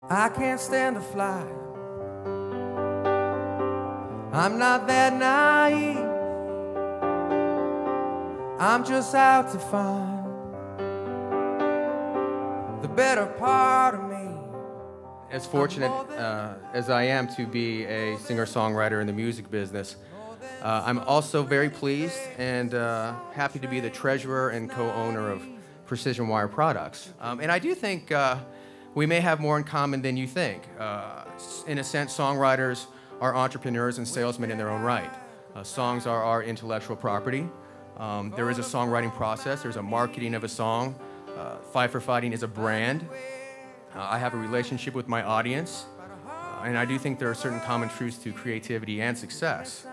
I can't stand to fly. I'm not that naive. I'm just out to find the better part of me. As fortunate as I am to be a singer-songwriter in the music business, I'm also very pleased and happy to be the treasurer and co-owner of Precision Wire Products. And I do think we may have more in common than you think. In a sense, songwriters are entrepreneurs and salesmen in their own right. Songs are our intellectual property. There is a songwriting process. There's a marketing of a song. Fight for Fighting is a brand. I have a relationship with my audience. And I do think there are certain common truths to creativity and success.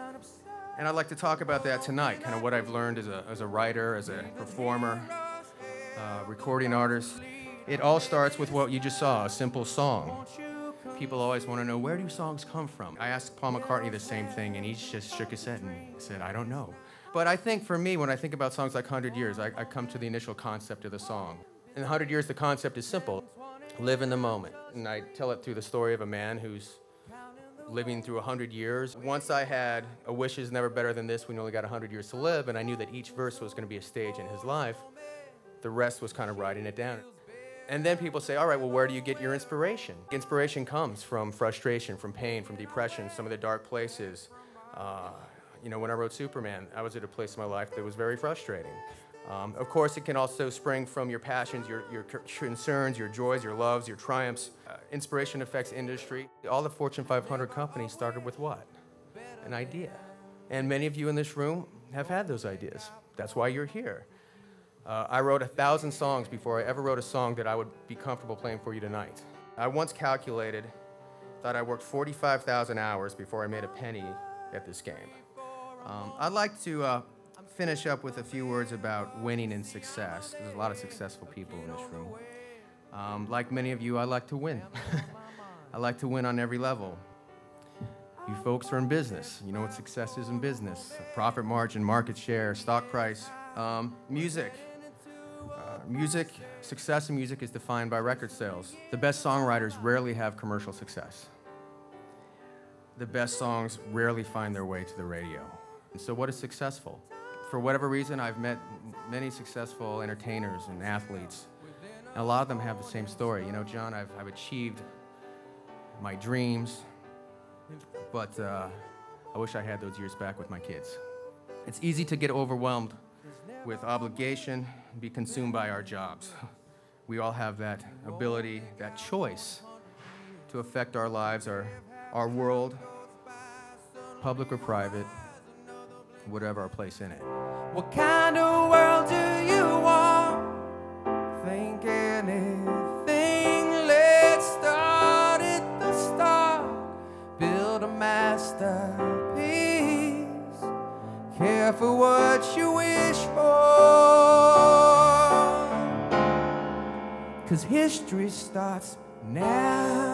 And I'd like to talk about that tonight, kind of what I've learned as a writer, as a performer, recording artist. It all starts with what you just saw, a simple song. People always want to know, where do songs come from? I asked Paul McCartney the same thing, and he just shook his head and said, I don't know. But I think for me, when I think about songs like 100 Years, I come to the initial concept of the song. In 100 Years, the concept is simple. Live in the moment. And I tell it through the story of a man who's living through 100 years. Once I had a wish is never better than this, we only got 100 years to live, and I knew that each verse was going to be a stage in his life. The rest was kind of writing it down. And then people say, all right, well, where do you get your inspiration? Inspiration comes from frustration, from pain, from depression, some of the dark places. You know, when I wrote Superman, I was at a place in my life that was very frustrating. Of course, it can also spring from your passions, your concerns, your joys, your loves, your triumphs. Inspiration affects industry. All the Fortune 500 companies started with what? An idea. And many of you in this room have had those ideas. That's why you're here. I wrote 1,000 songs before I ever wrote a song that I would be comfortable playing for you tonight. I once calculated that I worked 45,000 hours before I made a penny at this game. I'd like to finish up with a few words about winning and success. There's a lot of successful people in this room. Like many of you, I like to win. I like to win on every level. You folks are in business. You know what success is in business. Profit margin, market share, stock price. Music, success in music is defined by record sales. The best songwriters rarely have commercial success. The best songs rarely find their way to the radio. And so what is successful? For whatever reason, I've met many successful entertainers and athletes. And a lot of them have the same story. You know, John, I've achieved my dreams, but I wish I had those years back with my kids. It's easy to get overwhelmed with obligation and be consumed by our jobs. We all have that ability, that choice to affect our lives, our world, public or private, whatever our place in it. What kind of world do you want? Think anything, let's start at the start. Build a masterpiece. Care for what you wish for. 'Cause history starts now.